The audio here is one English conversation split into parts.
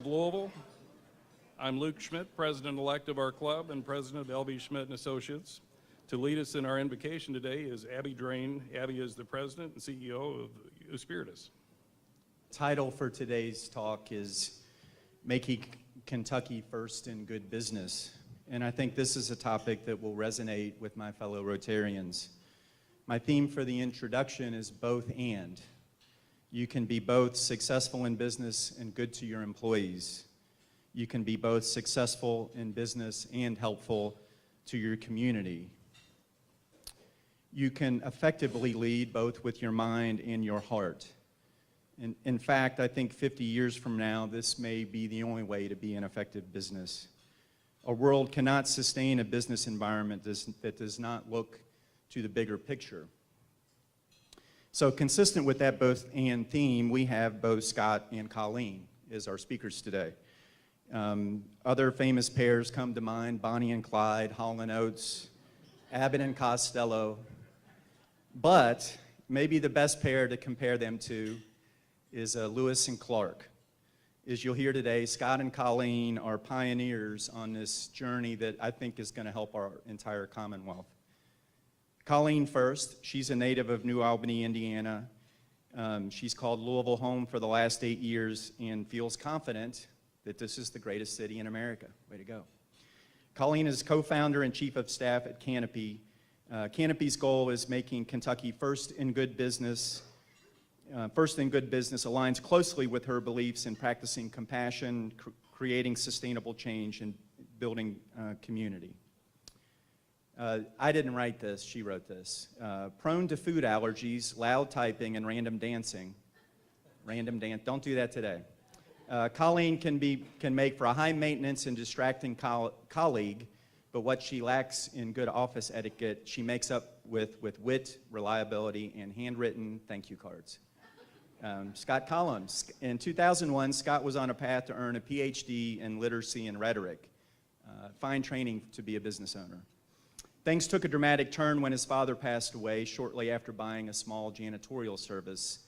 Louisville. I'm Luke Schmidt, President-elect of our club and President of LB Schmidt and Associates. To lead us in our invocation today is Abby Drain. Abby is the President and CEO of Espiritus. Title for today's talk is Making Kentucky First in Good Business. And I think this is a topic that will resonate with my fellow Rotarians. My theme for the introduction is both and. You can be both successful in business and good to your employees. You can be both successful in business and helpful to your community. You can effectively lead both with your mind and your heart. In fact, I think 50 years from now, this may be the only way to be an effective business. A world cannot sustain a business environment that does not look to the bigger picture. So consistent with that both and theme, we have both Scott and Colleen as our speakers today. Other famous pairs come to mind: Bonnie and Clyde, Hall and Oates, Abbott and Costello. But maybe the best pair to compare them to is Lewis and Clark. As you'll hear today, Scott and Colleen are pioneers on this journey that I think is going to help our entire Commonwealth. Colleen first, she's a native of New Albany, Indiana. She's called Louisville home for the last 8 years and feels confident that this is the greatest city in America. Way to go. Colleen is co-founder and chief of staff at Canopy. Canopy's goal is making Kentucky first in good business. First in good business aligns closely with her beliefs in practicing compassion, creating sustainable change, and building community. I didn't write this, she wrote this. Prone to food allergies, loud typing, and random dancing. Don't do that today. Colleen can make for a high maintenance and distracting colleague, but what she lacks in good office etiquette, she makes up with wit, reliability, and handwritten thank you cards. Scott Koloms. In 2001, Scott was on a path to earn a PhD in literacy and rhetoric. Fine training to be a business owner. Things took a dramatic turn when his father passed away shortly after buying a small janitorial service,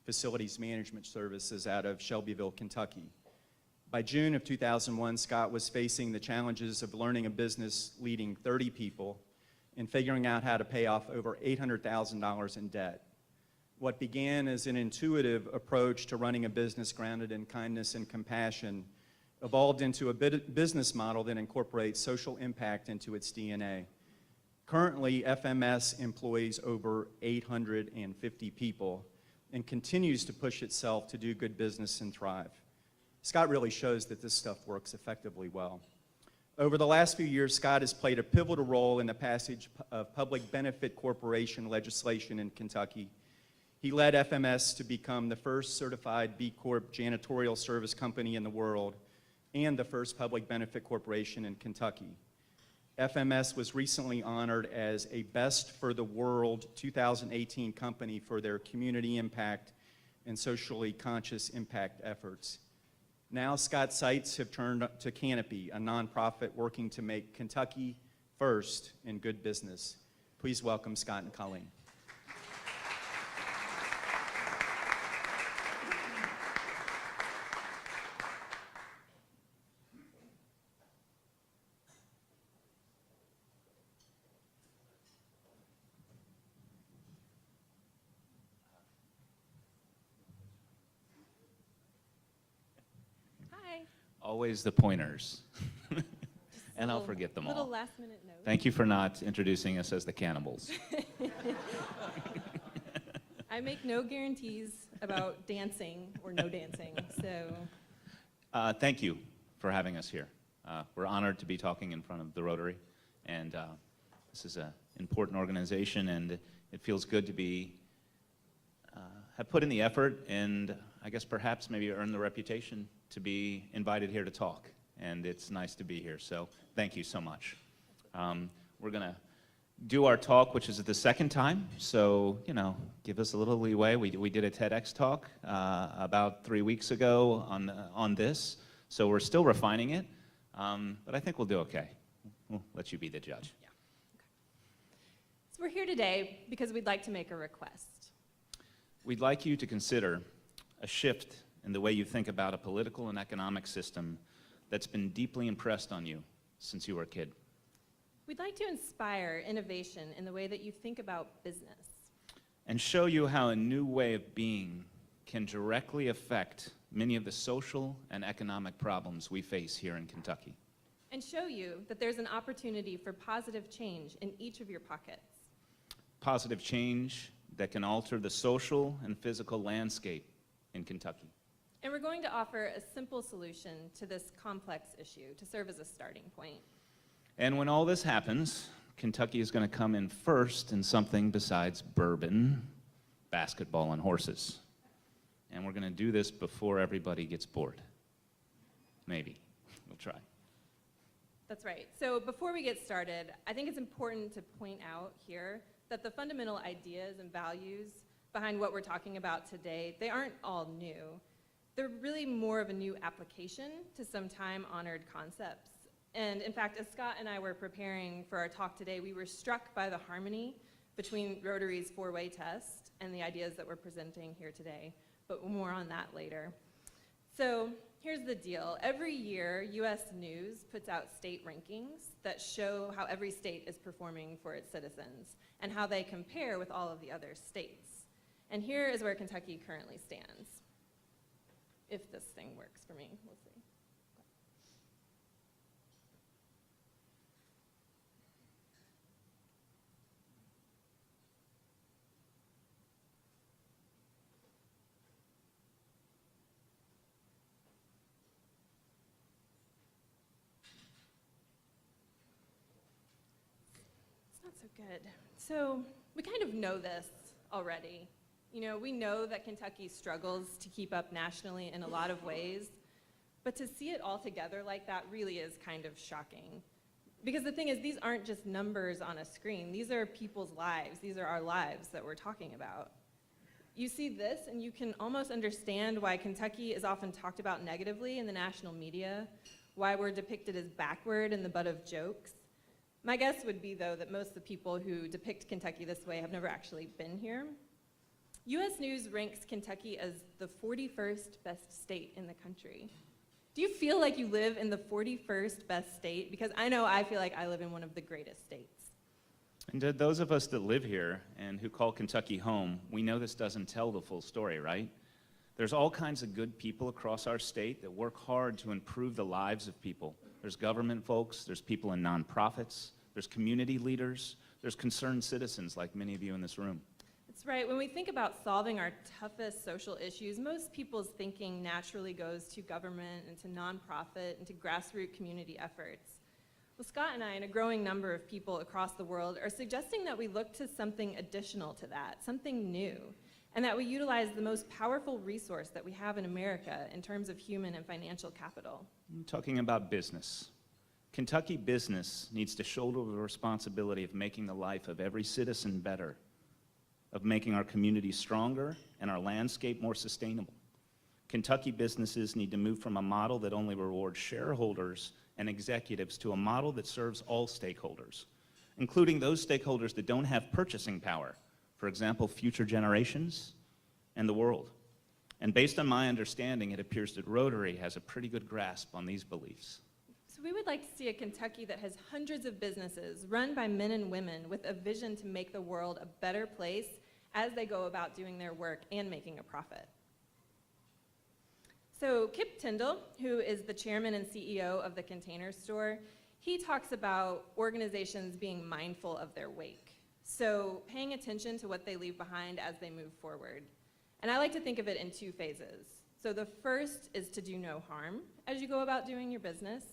facilities management services out of Shelbyville, Kentucky. By June of 2001, Scott was facing the challenges of learning a business leading 30 people and figuring out how to pay off over $800,000 in debt. What began as an intuitive approach to running a business grounded in kindness and compassion evolved into a business model that incorporates social impact into its DNA. Currently, FMS employs over 850 people and continues to push itself to do good business and thrive. Scott really shows that this stuff works effectively well. Over the last few years, Scott has played a pivotal role in the passage of public benefit corporation legislation in Kentucky. He led FMS to become the first certified B Corp janitorial service company in the world and the first public benefit corporation in Kentucky. FMS was recently honored as a Best for the World 2018 company for their community impact and socially conscious impact efforts. Now Scott's sights have turned to Canopy, a nonprofit working to make Kentucky first in good business. Please welcome Scott and Colleen. Always the pointers. And I'll forget them all. Little last minute note. Thank you for not introducing us as the cannibals. I make no guarantees about dancing or no dancing, so. Thank you for having us here. We're honored to be talking in front of the Rotary, and this is an important organization, and it feels good to be have put in the effort and I guess perhaps maybe earn the reputation to be invited here to talk, and it's nice to be here, so thank you so much. We're going to do our talk, which is the second time, so, you know, give us a little leeway. We did a TEDx talk about 3 weeks ago on this, so we're still refining it, but I think we'll do okay. We'll let you be the judge. Yeah. Okay. So we're here today because we'd like to make a request. We'd like you to consider a shift in the way you think about a political and economic system that's been deeply impressed on you since you were a kid. We'd like to inspire innovation in the way that you think about business. And show you how a new way of being can directly affect many of the social and economic problems we face here in Kentucky. And show you that there's an opportunity for positive change in each of your pockets. Positive change that can alter the social and physical landscape in Kentucky. And we're going to offer a simple solution to this complex issue to serve as a starting point. And when all this happens, Kentucky is going to come in first in something besides bourbon, basketball, and horses. And we're going to do this before everybody gets bored. Maybe. We'll try. That's right. So before we get started, I think it's important to point out here that the fundamental ideas and values behind what we're talking about today, they aren't all new. They're really more of a new application to some time-honored concepts. And in fact, as Scott and I were preparing for our talk today, we were struck by the harmony between Rotary's four-way test and the ideas that we're presenting here today, but more on that later. So here's the deal. Every year, US News puts out state rankings that show how every state is performing for its citizens and how they compare with all of the other states. And here is where Kentucky currently stands. If this thing works for me, we'll see. Not so good. So we kind of know this already. You know, we know that Kentucky struggles to keep up nationally in a lot of ways, but to see it all together like that really is kind of shocking. Because the thing is, these aren't just numbers on a screen. These are people's lives. These are our lives that we're talking about. You see this, and you can almost understand why Kentucky is often talked about negatively in the national media, why we're depicted as backward and the butt of jokes. My guess would be, though, that most of the people who depict Kentucky this way have never actually been here. US News ranks Kentucky as the 41st best state in the country. Do you feel like you live in the 41st best state? Because I know I feel like I live in one of the greatest states. And to those of us that live here and who call Kentucky home, we know this doesn't tell the full story, right? There's all kinds of good people across our state that work hard to improve the lives of people. There's government folks, there's people in nonprofits, there's community leaders, there's concerned citizens like many of you in this room. That's right. When we think about solving our toughest social issues, most people's thinking naturally goes to government and to nonprofit and to grassroots community efforts. Well, Scott and I and a growing number of people across the world are suggesting that we look to something additional to that, something new, and that we utilize the most powerful resource that we have in America in terms of human and financial capital. I'm talking about business. Kentucky business needs to shoulder the responsibility of making the life of every citizen better, of making our communities stronger and our landscape more sustainable. Kentucky businesses need to move from a model that only rewards shareholders and executives to a model that serves all stakeholders, including those stakeholders that don't have purchasing power, for example, future generations and the world. And based on my understanding, it appears that Rotary has a pretty good grasp on these beliefs. So we would like to see a Kentucky that has hundreds of businesses run by men and women with a vision to make the world a better place as they go about doing their work and making a profit. So Kip Tyndall, who is the chairman and CEO of the Container Store, he talks about organizations being mindful of their wake. So paying attention to what they leave behind as they move forward. And I like to think of it in two phases. So the first is to do no harm as you go about doing your business,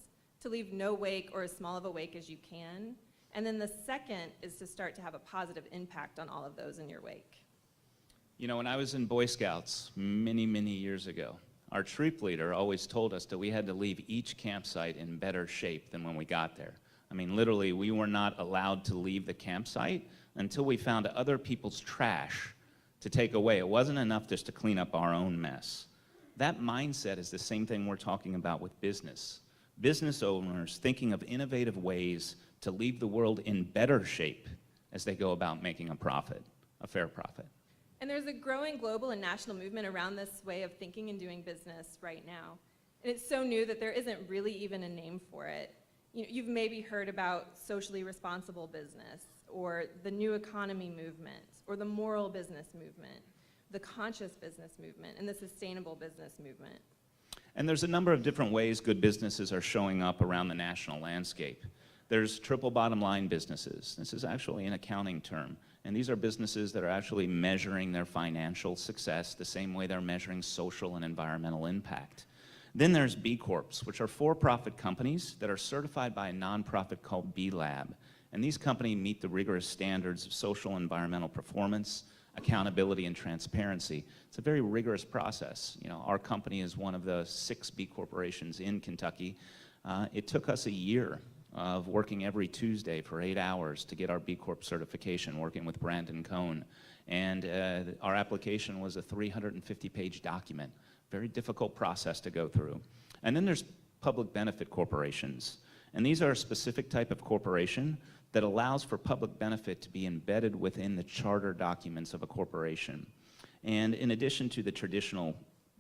to leave no wake or as small of a wake as you can. And then the second is to start to have a positive impact on all of those in your wake. You know, when I was in Boy Scouts many, many years ago, our troop leader always told us that we had to leave each campsite in better shape than when we got there. I mean, literally, we were not allowed to leave the campsite until we found other people's trash to take away. It wasn't enough just to clean up our own mess. That mindset is the same thing we're talking about with business. Business owners thinking of innovative ways to leave the world in better shape as they go about making a profit, a fair profit. And there's a growing global and national movement around this way of thinking and doing business right now. And it's so new that there isn't really even a name for it. You've maybe heard about socially responsible business, or the new economy movement, or the moral business movement, the conscious business movement, and the sustainable business movement. And there's a number of different ways good businesses are showing up around the national landscape. There's triple bottom line businesses. This is actually an accounting term. And these are businesses that are actually measuring their financial success the same way they're measuring social and environmental impact. Then there's B Corps, which are for-profit companies that are certified by a nonprofit called B Lab. And these companies meet the rigorous standards of social and environmental performance, accountability, and transparency. It's a very rigorous process. Our company is one of the 6 B corporations in Kentucky. It took us a year of working every Tuesday for 8 hours to get our B Corp certification, working with Brandon Cohn. And our application was a 350-page document. Very difficult process to go through. And then there's public benefit corporations. And these are a specific type of corporation that allows for public benefit to be embedded within the charter documents of a corporation. And in addition to the traditional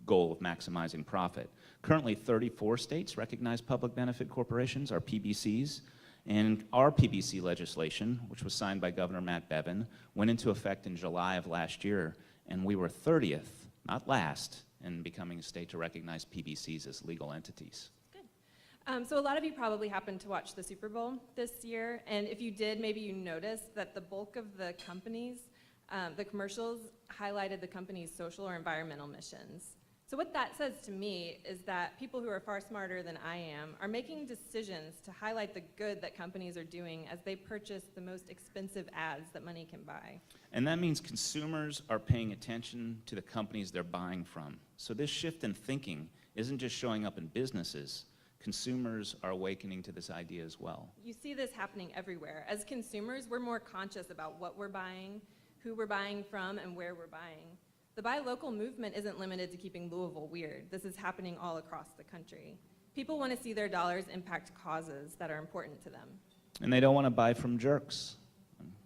goal of maximizing profit, currently 34 states recognize public benefit corporations, our PBCs, and our PBC legislation, which was signed by Governor Matt Bevin, went into effect in July of last year, and we were 30th, not last, in becoming a state to recognize PBCs as legal entities. So a lot of you probably happened to watch the Super Bowl this year, and if you did, maybe you noticed that the bulk of the companies, the commercials, highlighted the company's social or environmental missions. So what that says to me is that people who are far smarter than I am are making decisions to highlight the good that companies are doing as they purchase the most expensive ads that money can buy. And that means consumers are paying attention to the companies they're buying from. So this shift in thinking isn't just showing up in businesses. Consumers are awakening to this idea as well. You see this happening everywhere. As consumers, we're more conscious about what we're buying, who we're buying from, and where we're buying. The buy local movement isn't limited to keeping Louisville weird. This is happening all across the country. People want to see their dollars impact causes that are important to them. And they don't want to buy from jerks.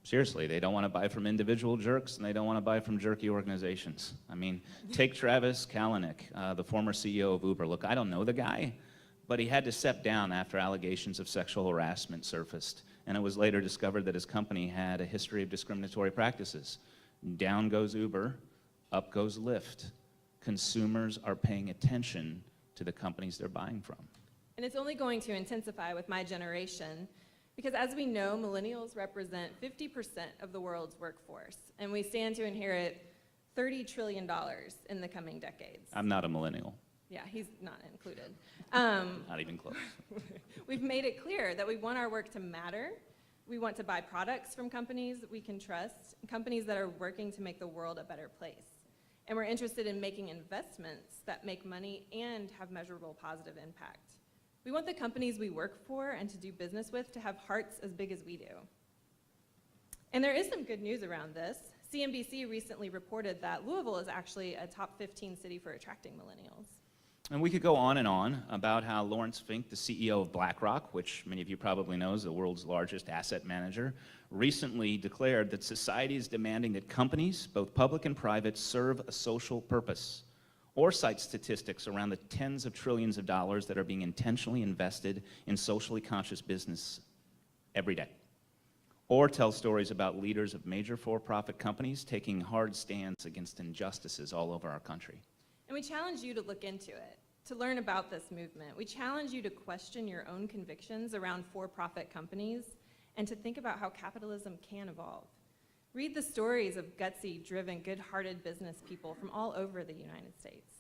Seriously, they don't want to buy from individual jerks, and they don't want to buy from jerky organizations. I mean, take Travis Kalanick, the former CEO of Uber. Look, I don't know the guy, but he had to step down after allegations of sexual harassment surfaced, and it was later discovered that his company had a history of discriminatory practices. Down goes Uber, up goes Lyft. Consumers are paying attention to the companies they're buying from. And it's only going to intensify with my generation, because as we know, millennials represent 50% of the world's workforce, and we stand to inherit $30 trillion in the coming decades. I'm not a millennial. Yeah, he's not included. Not even close. We've made it clear that we want our work to matter. We want to buy products from companies that we can trust, companies that are working to make the world a better place. And we're interested in making investments that make money and have measurable positive impact. We want the companies we work for and to do business with to have hearts as big as we do. And there is some good news around this. CNBC recently reported that Louisville is actually a top 15 city for attracting millennials. And we could go on and on about how Lawrence Fink, the CEO of BlackRock, which many of you probably know is the world's largest asset manager, recently declared that society is demanding that companies, both public and private, serve a social purpose, or cite statistics around the tens of trillions of dollars that are being intentionally invested in socially conscious business every day, or tell stories about leaders of major for-profit companies taking hard stands against injustices all over our country. And we challenge you to look into it, to learn about this movement. We challenge you to question your own convictions around for-profit companies and to think about how capitalism can evolve. Read the stories of gutsy, driven, good-hearted business people from all over the United States.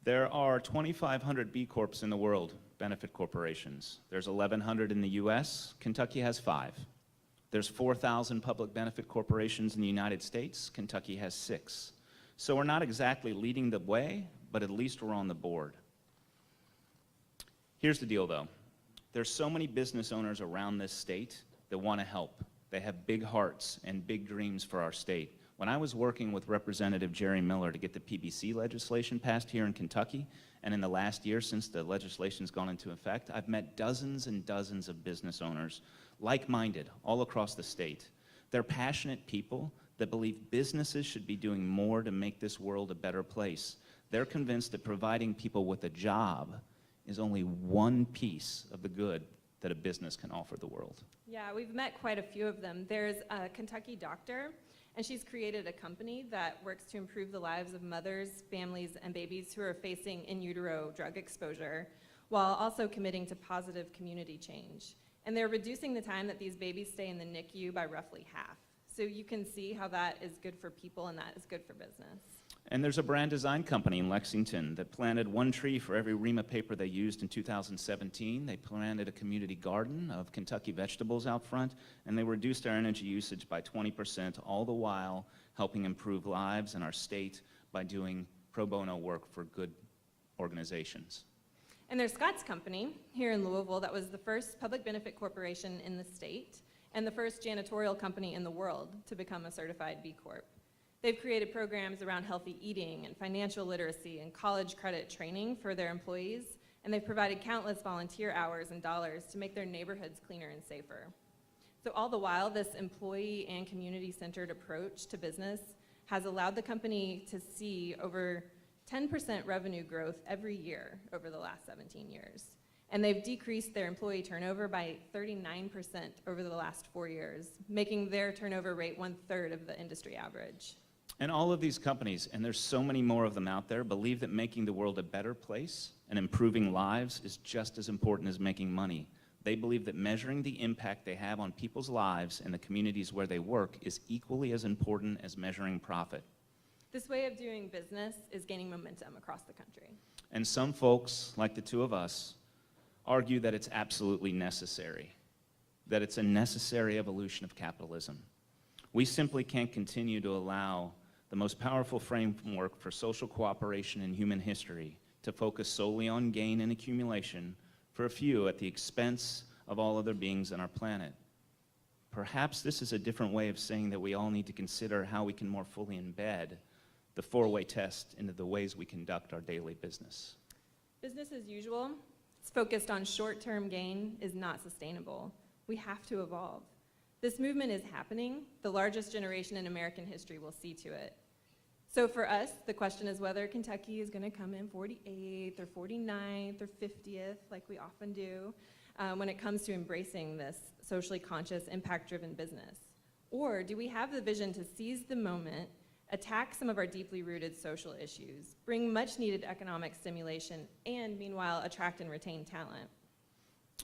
There are 2,500 B Corps in the world, benefit corporations. There's 1,100 in the US. Kentucky has 5. There's 4,000 public benefit corporations in the United States. Kentucky has 6. So we're not exactly leading the way, but at least we're on the board. Here's the deal, though. There's so many business owners around this state that want to help. They have big hearts and big dreams for our state. When I was working with Representative Jerry Miller to get the PBC legislation passed here in Kentucky, and in the last year since the legislation's gone into effect, I've met dozens and dozens of business owners, like-minded, all across the state. They're passionate people that believe businesses should be doing more to make this world a better place. They're convinced that providing people with a job is only one piece of the good that a business can offer the world. Yeah, we've met quite a few of them. There's a Kentucky doctor, and she's created a company that works to improve the lives of mothers, families, and babies who are facing in utero drug exposure, while also committing to positive community change. And they're reducing the time that these babies stay in the NICU by roughly half. So you can see how that is good for people and that is good for business. And there's a brand design company in Lexington that planted one tree for every ream of paper they used in 2017. They planted a community garden of Kentucky vegetables out front, and they reduced our energy usage by 20%, all the while helping improve lives in our state by doing pro bono work for good organizations. And there's Scott's company here in Louisville that was the first public benefit corporation in the state and the first janitorial company in the world to become a certified B Corp. They've created programs around healthy eating and financial literacy and college credit training for their employees, and they've provided countless volunteer hours and dollars to make their neighborhoods cleaner and safer. So all the while, this employee and community-centered approach to business has allowed the company to see over 10% revenue growth every year over the last 17 years. And they've decreased their employee turnover by 39% over the last 4 years, making their turnover rate 1/3 of the industry average. And all of these companies, and there's so many more of them out there, believe that making the world a better place and improving lives is just as important as making money. They believe that measuring the impact they have on people's lives and the communities where they work is equally as important as measuring profit. This way of doing business is gaining momentum across the country. And some folks, like the two of us, argue that it's absolutely necessary, that it's a necessary evolution of capitalism. We simply can't continue to allow the most powerful framework for social cooperation in human history to focus solely on gain and accumulation for a few at the expense of all other beings on our planet. Perhaps this is a different way of saying that we all need to consider how we can more fully embed the four-way test into the ways we conduct our daily business. Business as usual, it's focused on short-term gain, is not sustainable. We have to evolve. This movement is happening. The largest generation in American history will see to it. So for us, the question is whether Kentucky is going to come in 48th or 49th or 50th, like we often do, when it comes to embracing this socially conscious, impact-driven business. Or do we have the vision to seize the moment, attack some of our deeply rooted social issues, bring much-needed economic stimulation, and meanwhile attract and retain talent?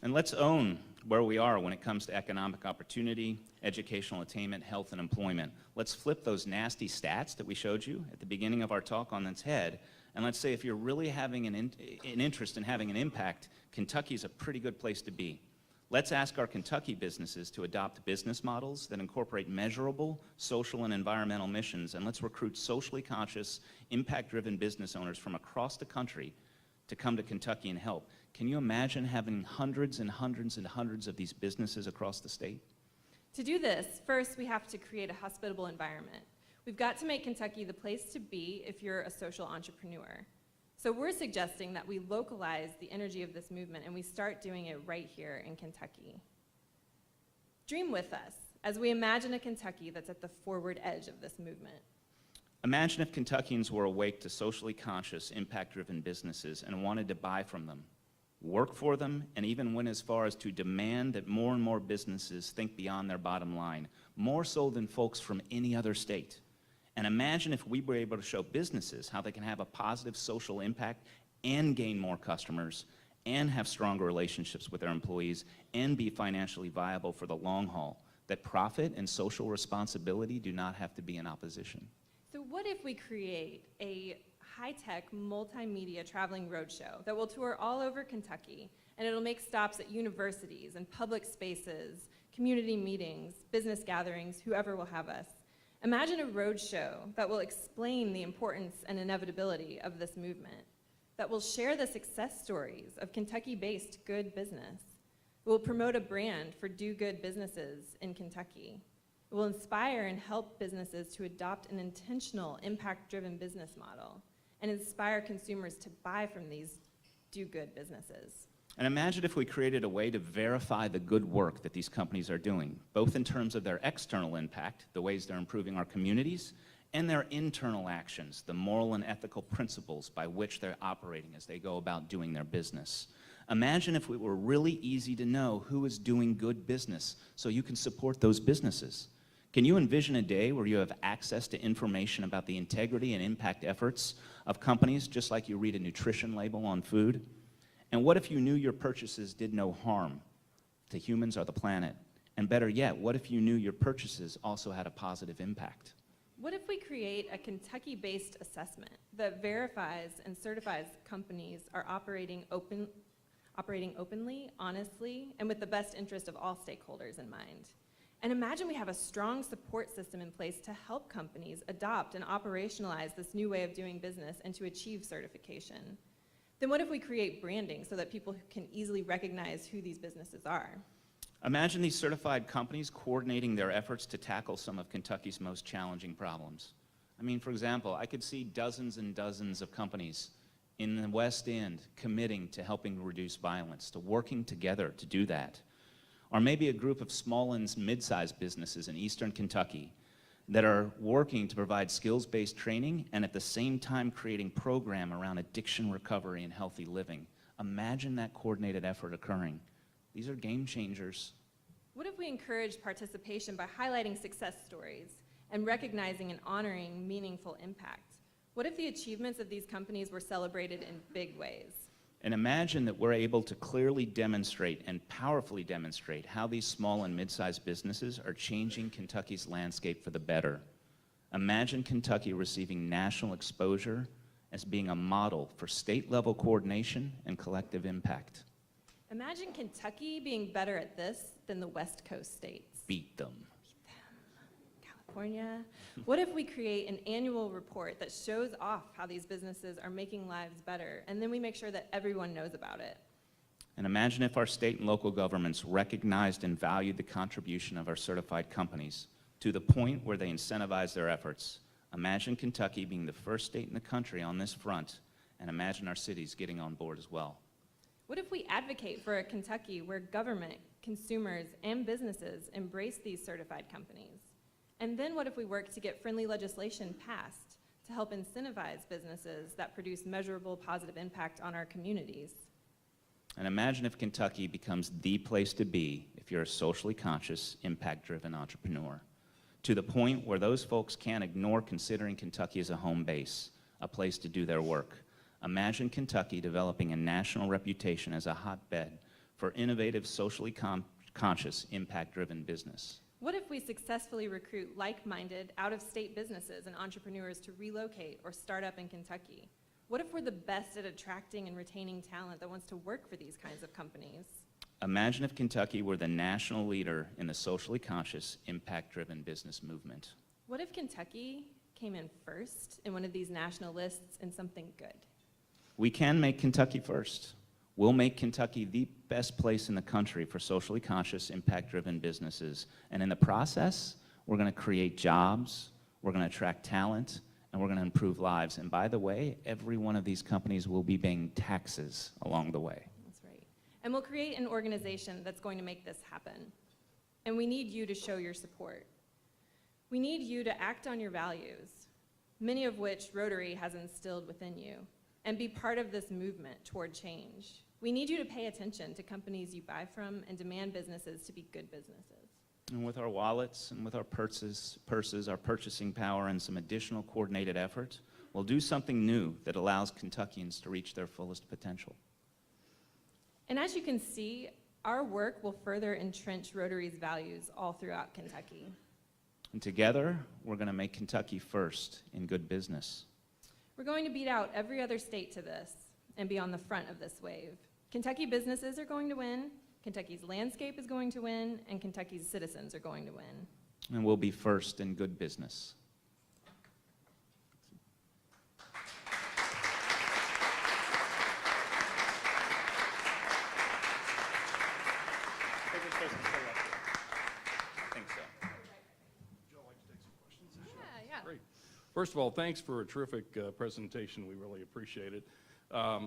And let's own where we are when it comes to economic opportunity, educational attainment, health, and employment. Let's flip those nasty stats that we showed you at the beginning of our talk on its head, and let's say if you're really having an interest in having an impact, Kentucky's a pretty good place to be. Let's ask our Kentucky businesses to adopt business models that incorporate measurable social and environmental missions, and let's recruit socially conscious, impact-driven business owners from across the country to come to Kentucky and help. Can you imagine having hundreds and hundreds and hundreds of these businesses across the state? To do this, first we have to create a hospitable environment. We've got to make Kentucky the place to be if you're a social entrepreneur. So we're suggesting that we localize the energy of this movement and we start doing it right here in Kentucky. Dream with us as we imagine a Kentucky that's at the forward edge of this movement. Imagine if Kentuckians were awake to socially conscious, impact-driven businesses and wanted to buy from them, work for them, and even went as far as to demand that more and more businesses think beyond their bottom line, more so than folks from any other state. And imagine if we were able to show businesses how they can have a positive social impact and gain more customers and have stronger relationships with their employees and be financially viable for the long haul, that profit and social responsibility do not have to be in opposition. So what if we create a high-tech multimedia traveling roadshow that will tour all over Kentucky, and it'll make stops at universities and public spaces, community meetings, business gatherings, whoever will have us. Imagine a roadshow that will explain the importance and inevitability of this movement, that will share the success stories of Kentucky-based good business. It will promote a brand for do-good businesses in Kentucky. It will inspire and help businesses to adopt an intentional, impact-driven business model and inspire consumers to buy from these do-good businesses. And imagine if we created a way to verify the good work that these companies are doing, both in terms of their external impact, the ways they're improving our communities, and their internal actions, the moral and ethical principles by which they're operating as they go about doing their business. Imagine if it were really easy to know who is doing good business so you can support those businesses. Can you envision a day where you have access to information about the integrity and impact efforts of companies just like you read a nutrition label on food? And what if you knew your purchases did no harm to humans or the planet? And better yet, what if you knew your purchases also had a positive impact? What if we create a Kentucky-based assessment that verifies and certifies companies are operating openly, honestly, and with the best interest of all stakeholders in mind? And imagine we have a strong support system in place to help companies adopt and operationalize this new way of doing business and to achieve certification. Then what if we create branding so that people can easily recognize who these businesses are? Imagine these certified companies coordinating their efforts to tackle some of Kentucky's most challenging problems. I mean, for example, I could see dozens and dozens of companies in the West End committing to helping reduce violence, to working together to do that. Or maybe a group of small and mid-sized businesses in eastern Kentucky that are working to provide skills-based training and at the same time creating program around addiction recovery and healthy living. Imagine that coordinated effort occurring. These are game changers. What if we encourage participation by highlighting success stories and recognizing and honoring meaningful impact? What if the achievements of these companies were celebrated in big ways? And imagine that we're able to clearly demonstrate and powerfully demonstrate how these small and mid-sized businesses are changing Kentucky's landscape for the better. Imagine Kentucky receiving national exposure as being a model for state-level coordination and collective impact. Imagine Kentucky being better at this than the West Coast states. Beat them. California. What if we create an annual report that shows off how these businesses are making lives better, and then we make sure that everyone knows about it? And imagine if our state and local governments recognized and valued the contribution of our certified companies to the point where they incentivize their efforts. Imagine Kentucky being the first state in the country on this front, and imagine our cities getting on board as well. What if we advocate for a Kentucky where government, consumers, and businesses embrace these certified companies? And then what if we work to get friendly legislation passed to help incentivize businesses that produce measurable positive impact on our communities? And imagine if Kentucky becomes the place to be if you're a socially conscious, impact-driven entrepreneur, to the point where those folks can't ignore considering Kentucky as a home base, a place to do their work. Imagine Kentucky developing a national reputation as a hotbed for innovative, socially conscious, impact-driven business. What if we successfully recruit like-minded, out-of-state businesses and entrepreneurs to relocate or start up in Kentucky? What if we're the best at attracting and retaining talent that wants to work for these kinds of companies? Imagine if Kentucky were the national leader in the socially conscious, impact-driven business movement. What if Kentucky came in first in one of these national lists in something good? We can make Kentucky first. We'll make Kentucky the best place in the country for socially conscious, impact-driven businesses. And in the process, we're going to create jobs, we're going to attract talent, and we're going to improve lives. And by the way, every one of these companies will be paying taxes along the way. That's right. And we'll create an organization that's going to make this happen. And we need you to show your support. We need you to act on your values, many of which Rotary has instilled within you, and be part of this movement toward change. We need you to pay attention to companies you buy from and demand businesses to be good businesses. And with our wallets and with our purses, our purchasing power, and some additional coordinated effort, we'll do something new that allows Kentuckians to reach their fullest potential. And as you can see, our work will further entrench Rotary's values all throughout Kentucky. And together, we're going to make Kentucky first in good business. We're going to beat out every other state to this and be on the front of this wave. Kentucky businesses are going to win, Kentucky's landscape is going to win, and Kentucky's citizens are going to win. And we'll be first in good business. I think so. Yeah. Great. First of all, thanks for a terrific presentation. We really appreciate it.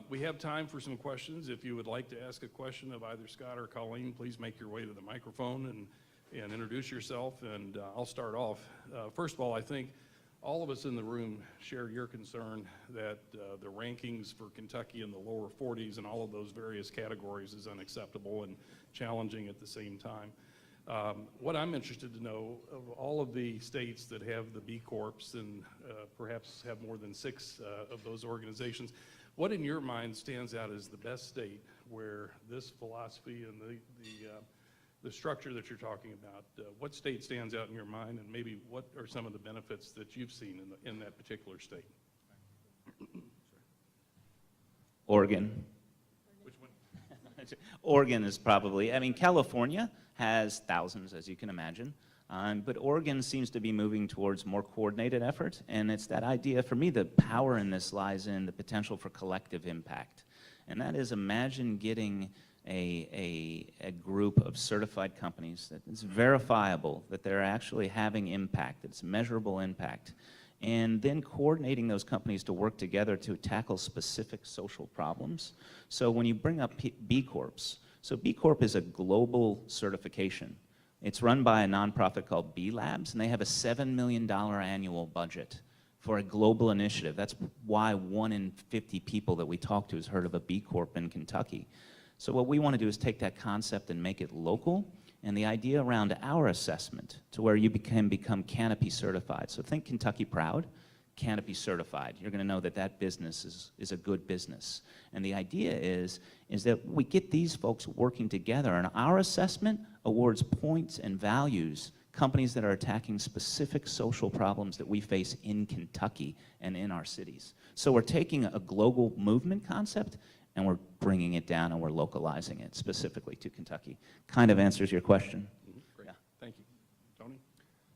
We have time for some questions. If you would like to ask a question of either Scott or Colleen, please make your way to the microphone and introduce yourself, and I'll start off. First of all, I think all of us in the room share your concern that the rankings for Kentucky in the lower 40s and all of those various categories is unacceptable and challenging at the same time. What I'm interested to know, of all of the states that have the B Corps and perhaps have more than 6 of those organizations, what in your mind stands out as the best state where this philosophy and the structure that you're talking about, what state stands out in your mind, and maybe what are some of the benefits that you've seen in that particular state? Oregon. Which one? Oregon is probably, I mean, California has thousands, as you can imagine, but Oregon seems to be moving towards more coordinated effort, and it's that idea, for me, the power in this lies in the potential for collective impact. And that is, imagine getting a group of certified companies that is verifiable, that they're actually having impact, it's measurable impact, and then coordinating those companies to work together to tackle specific social problems. So when you bring up B Corps, so B Corp is a global certification. It's run by a nonprofit called B Labs, and they have a $7 million annual budget for a global initiative. That's why 1 in 50 people that we talk to has heard of a B Corp in Kentucky. So what we want to do is take that concept and make it local, and the idea around our assessment to where you can become Canopy certified. So think Kentucky Proud, Canopy certified. You're going to know that that business is a good business. And the idea is that we get these folks working together, and our assessment awards points and values companies that are attacking specific social problems that we face in Kentucky and in our cities. So we're taking a global movement concept and we're bringing it down and we're localizing it specifically to Kentucky. Kind of answers your question. Great. Yeah. Thank you. Tony?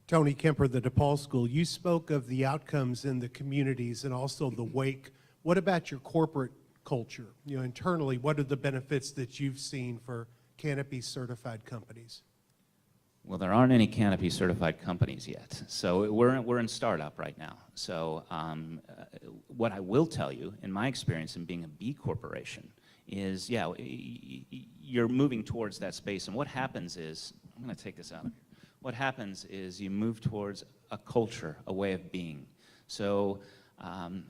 Tony Kemper, the DePaul School. You spoke of the outcomes in the communities and also the wake. What about your corporate culture? You know, internally, what are the benefits that you've seen for Canopy certified companies? Well, there aren't any Canopy certified companies yet. So we're in startup right now. So what I will tell you, in my experience in being a B corporation, is, yeah, you're moving towards that space. And what happens is, I'm going to take this out of here. What happens is you move towards a culture, a way of being. So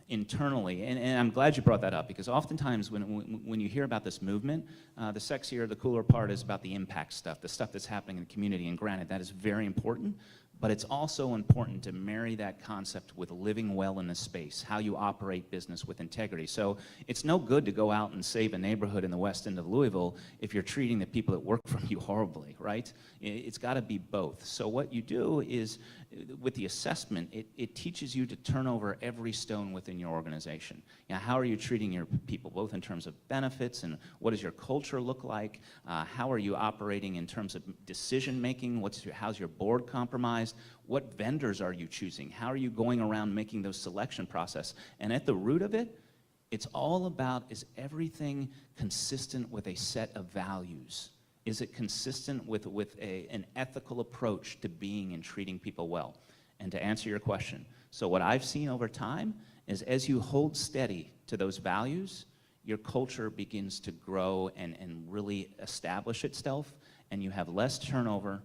internally, and I'm glad you brought that up, because oftentimes when you hear about this movement, the sexier, the cooler part is about the impact stuff, the stuff that's happening in the community, and granted, that is very important, but it's also important to marry that concept with living well in the space, how you operate business with integrity. So it's no good to go out and save a neighborhood in the west end of Louisville if you're treating the people that work for you horribly, right? It's got to be both. So what you do is, with the assessment, it teaches you to turn over every stone within your organization. You know, how are you treating your people, both in terms of benefits and what does your culture look like? How are you operating in terms of decision making? How's your board compromised? What vendors are you choosing? How are you going around making those selection process? And at the root of it, it's all about, is everything consistent with a set of values? Is it consistent with an ethical approach to being and treating people well? And to answer your question, so what I've seen over time is, as you hold steady to those values, your culture begins to grow and really establish itself, and you have less turnover,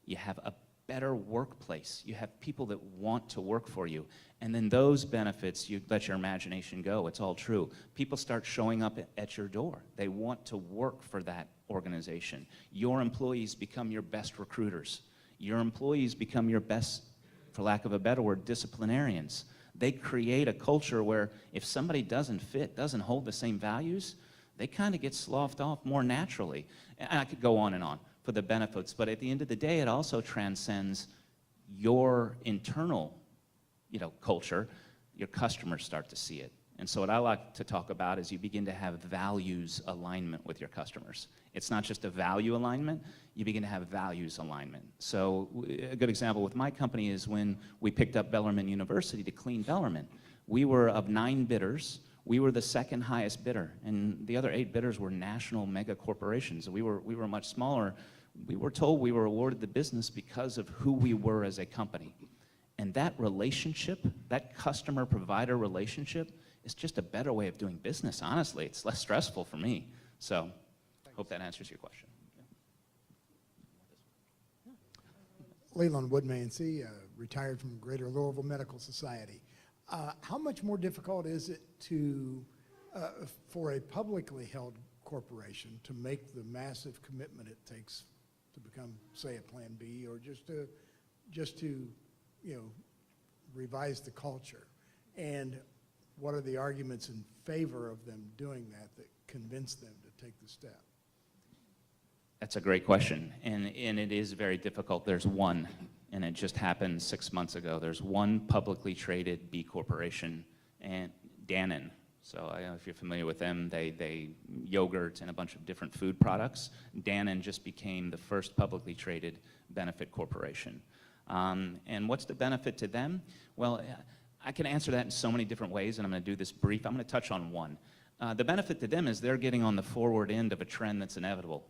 you have a better workplace, you have people that want to work for you, and then those benefits, you let your imagination go, it's all true. People start showing up at your door. They want to work for that organization. Your employees become your best recruiters. Your employees become your best, for lack of a better word, disciplinarians. They create a culture where if somebody doesn't fit, doesn't hold the same values, they kind of get sloughed off more naturally. And I could go on for the benefits, but at the end of the day, it also transcends your internal, culture. Your customers start to see it. And so what I like to talk about is you begin to have values alignment with your customers. It's not just a value alignment, you begin to have values alignment. So a good example with my company is when we picked up Bellarmine University to clean Bellarmine. We were, of 9 bidders, we were the second highest bidder, and the other 8 bidders were national mega corporations. We were much smaller. We were told we were awarded the business because of who we were as a company. And that relationship, that customer-provider relationship, it's just a better way of doing business, honestly. It's less stressful for me. So, hope that answers your question. Leland Woodmansey, retired from Greater Louisville Medical Society. How much more difficult is it to, for a publicly held corporation to make the massive commitment it takes to become, say, a Plan B, or just to, you know, revise the culture? And what are the arguments in favor of them doing that convince them to take the step? That's a great question, and it is very difficult. There's one, and it just happened 6 months ago. There's one publicly traded B corporation, and Dannon. So I don't know if you're familiar with them. They yogurt and a bunch of different food products. Dannon just became the first publicly traded benefit corporation. And what's the benefit to them? Well, I can answer that in so many different ways, and I'm going to do this brief. I'm going to touch on one. The benefit to them is they're getting on the forward end of a trend that's inevitable.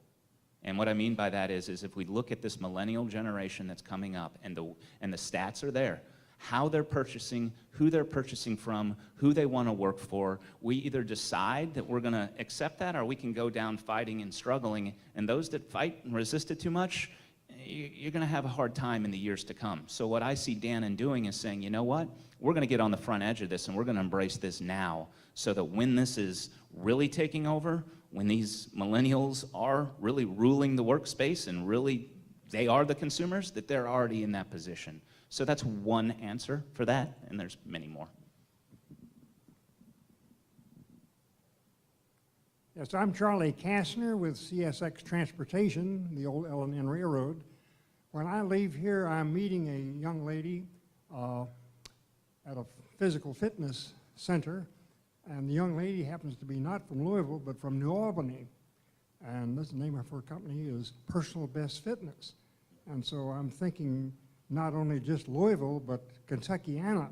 And what I mean by that is if we look at this millennial generation that's coming up, and the stats are there, how they're purchasing, who they're purchasing from, who they want to work for, we either decide that we're going to accept that, or we can go down fighting and struggling. And those that fight and resist it too much, you're going to have a hard time in the years to come. So what I see Dannon doing is saying, you know what, we're going to get on the front edge of this, and we're going to embrace this now, so that when this is really taking over, when these millennials are really ruling the workspace and really they are the consumers, that they're already in that position. So that's one answer for that, and there's many more. Yes, I'm Charlie Kastner with CSX Transportation, the old L&N Railroad. When I leave here, I'm meeting a young lady at a physical fitness center, and the young lady happens to be not from Louisville, but from New Albany. And the name of her company is Personal Best Fitness. And so I'm thinking not only just Louisville, but Kentuckiana.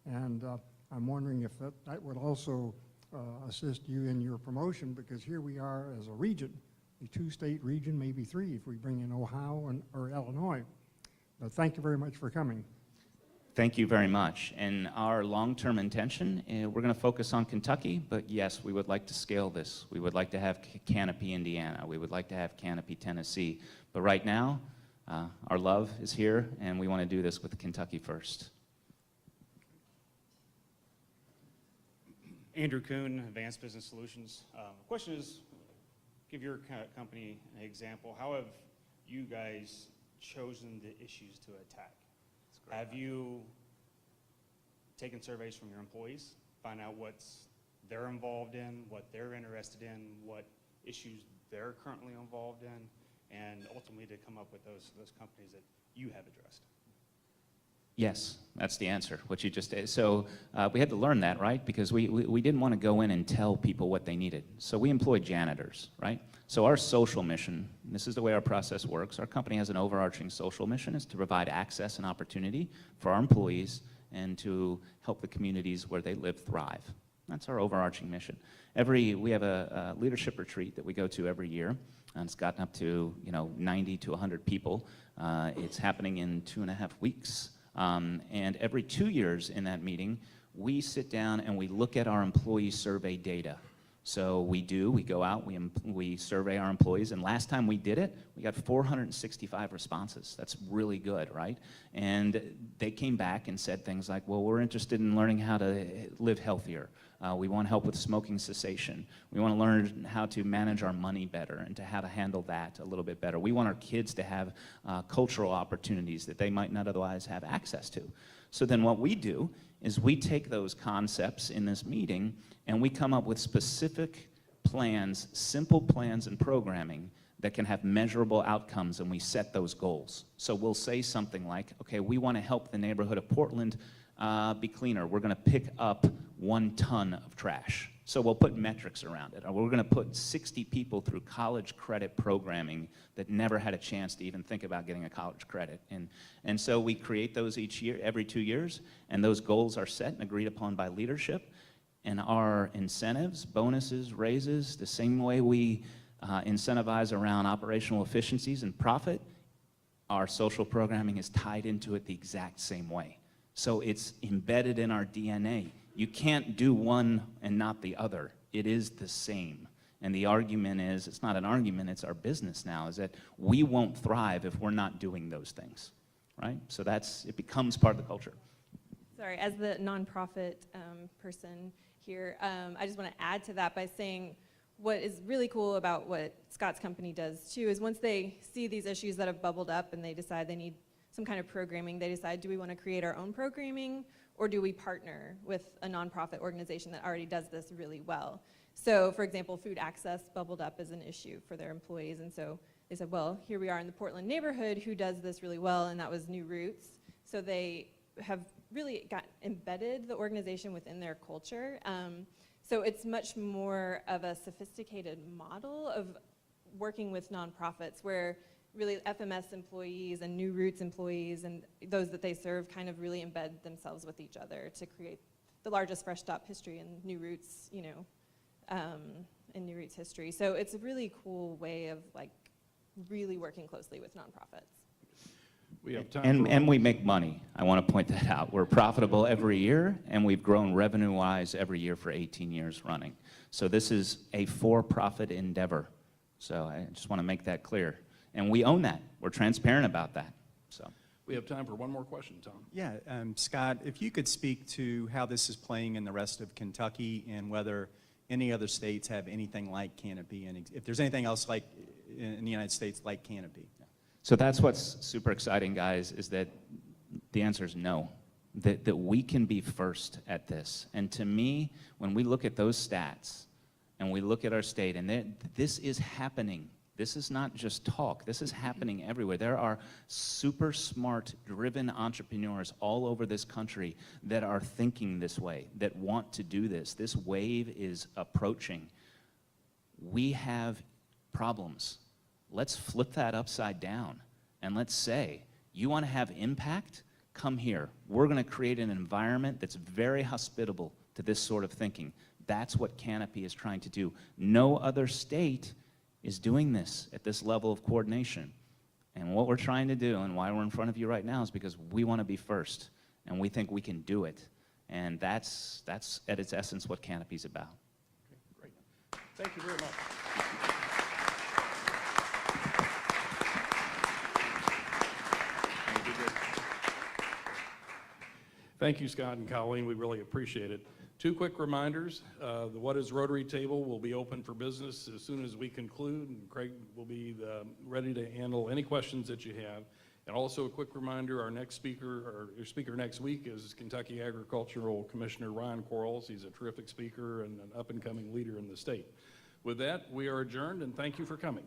And I'm wondering if that would also assist you in your promotion, because here we are as a region, a two-state region, maybe three if we bring in Ohio or Illinois. But thank you very much for coming. Thank you very much. And our long-term intention, we're going to focus on Kentucky, but yes, we would like to scale this. We would like to have Canopy, Indiana. We would like to have Canopy, Tennessee. But right now, our love is here, and we want to do this with Kentucky first. Andrew Kuhn, Advanced Business Solutions. The question is, give your company an example. How have you guys chosen the issues to attack? Have you taken surveys from your employees, find out what they're involved in, what they're interested in, what issues they're currently involved in, and ultimately to come up with those companies that you have addressed? Yes, that's the answer, what you just did. So we had to learn that, right? Because we didn't want to go in and tell people what they needed. So we employed janitors, right? So our social mission, and this is the way our process works, our company has an overarching social mission, is to provide access and opportunity for our employees and to help the communities where they live thrive. That's our overarching mission. We have a leadership retreat that we go to every year, and it's gotten up to 90 to 100 people. It's happening in 2.5 weeks. And every 2 years in that meeting, we sit down and we look at our employee survey data. So we go out, we survey our employees, and last time we did it, we got 465 responses. That's really good, right? And they came back and said things like, well, we're interested in learning how to live healthier. We want help with smoking cessation. We want to learn how to manage our money better and to how to handle that a little bit better. We want our kids to have cultural opportunities that they might not otherwise have access to. So then what we do is we take those concepts in this meeting and we come up with specific plans, simple plans and programming that can have measurable outcomes, and we set those goals. So we'll say something like, okay, we want to help the neighborhood of Portland be cleaner. We're going to pick up 1 ton of trash. So we'll put metrics around it. Or we're going to put 60 people through college credit programming that never had a chance to even think about getting a college credit. And so we create those each year, every 2 years, and those goals are set and agreed upon by leadership. And our incentives, bonuses, raises, the same way we incentivize around operational efficiencies and profit, our social programming is tied into it the exact same way. So it's embedded in our DNA. You can't do one and not the other. It is the same. And the argument is, it's not an argument, it's our business now, is that we won't thrive if we're not doing those things, right? So it becomes part of the culture. Sorry, as the nonprofit person here, I just want to add to that by saying what is really cool about what Scott's company does too is once they see these issues that have bubbled up and they decide they need some kind of programming, they decide, do we want to create our own programming or do we partner with a nonprofit organization that already does this really well? So for example, food access bubbled up as an issue for their employees, and so they said, well, here we are in the Portland neighborhood who does this really well, and that was New Roots. So they have really embedded the organization within their culture. So it's much more of a sophisticated model of working with nonprofits where really FMS employees and New Roots employees and those that they serve kind of really embed themselves with each other to create the largest Fresh Stop history in New Roots, you know, in New Roots history. So it's a really cool way of like really working closely with nonprofits. We have time for And we make money. I want to point that out. We're profitable every year, and we've grown revenue-wise every year for 18 years running. So this is a for-profit endeavor. So I just want to make that clear. And we own that. We're transparent about that. So We have time for one more question, Tom. Yeah, Scott, if you could speak to how this is playing in the rest of Kentucky and whether any other states have anything like Canopy, and if there's anything else like in the United States like Canopy. So that's what's super exciting, guys, is that the answer is no, that we can be first at this. And to me, when we look at those stats and we look at our state, and this is happening. This is not just talk. This is happening everywhere. There are super smart, driven entrepreneurs all over this country that are thinking this way, that want to do this. This wave is approaching. We have problems. Let's flip that upside down and let's say, you want to have impact? Come here. We're going to create an environment that's very hospitable to this sort of thinking. That's what Canopy is trying to do. No other state is doing this at this level of coordination. And what we're trying to do and why we're in front of you right now is because we want to be first and we think we can do it. And that's at its essence what Canopy's about. Okay, great. Thank you very much. Thank you, Scott and Colleen. We really appreciate it. Two quick reminders. The What is Rotary table will be open for business as soon as we conclude, and Craig will be ready to handle any questions that you have. And also a quick reminder, our next speaker, or your speaker next week is Kentucky Agricultural Commissioner Ryan Quarles. He's a terrific speaker and an up-and-coming leader in the state. With that, we are adjourned, and thank you for coming.